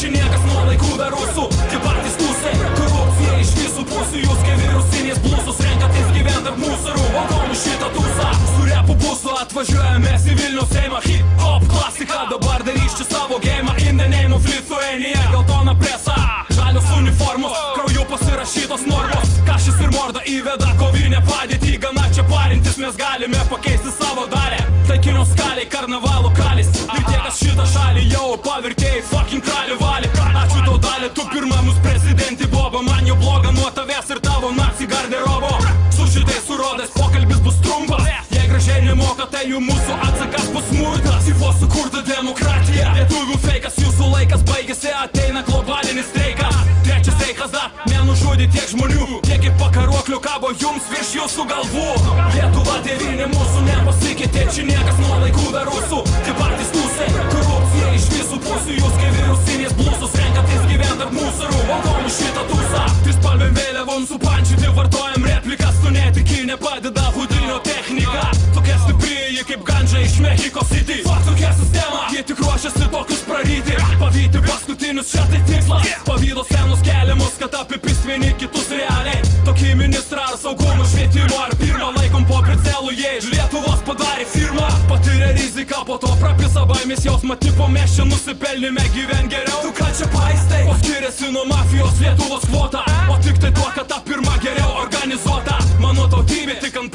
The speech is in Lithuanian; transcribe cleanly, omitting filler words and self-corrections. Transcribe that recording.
čia niekas nuo laikų dar rusų. Tie patys tūsai, korupcija iš visų pusių. Jūs kaip virusinės blusus renkatės gyvent tarp mūsų. O komu šitą tūsą? Su repu busu atvažiuojame mes į Vilniaus Seimą. Hip-hop klasika, dabar darys čia savo geimą. In the name of Lithuania, geltona presa, žalios uniformos, krauju pasirašytos normos. Kašis ir morda įveda kovinę padėtį. Gana čia parintis, mes galime pakeisti savo dalę. Taikinio skaliai, karnavalų kalis. Ir tie, kas šitą šalį jau pavirtėjai fucking kralių valį. Ačiū tau dalė, tu pirma mūsų prezidentį boba. Man jau bloga nuo tavęs ir tavo naci garderobo. Su šitais surodės pokalbis bus trumpas. Jei gražiai nemoka, tai jų mūsų atsakas bus smurtas. Sivo sukurta demokratija. Lietuvių feikas, jūsų laikas baigėsi, ateina globalinis streikas. Trečias reikas dar, nenužudė tiek žmonių. Tiek kaip pakaruoklių kabo jums virš jūsų galvų. Lietuva tėvynė mūsų nepasikeitė, čia niekas nuo laikų dar rusų. Tie patys tūsai, korupcija iš visų pusių. Jūs kaip virusinės blusus renkatės gyvent tarp mūsų. O komu šitą tūsą? Trispalvėm vėliavom supančiuti, vartojam replikas. Tu netiki, nepadeda hudinio technika. Tokia stipri, ji kaip gandža iš Mexiko City. Fuck tokia sistema, jie tik ruošiasi tokius praryti. Pavyti paskutinius čia tai tikslas. Pavydo senus keliamus, kad apipis vieni kitus realiai. Tokį ministrą ar saugumo švietimo ar pirmą laikom po pricelu, jie iš Lietuvos padarė firmą. Patiria riziką, po to prapisa baimės jausmą, tipo mes čia nusipelnime gyven geriau. Tu ką čia paistai? O skiriasi nuo mafijos Lietuvos kvota, o tik tai tuo, kad ta pirma geriau organizuota. Mano tautybė tik ant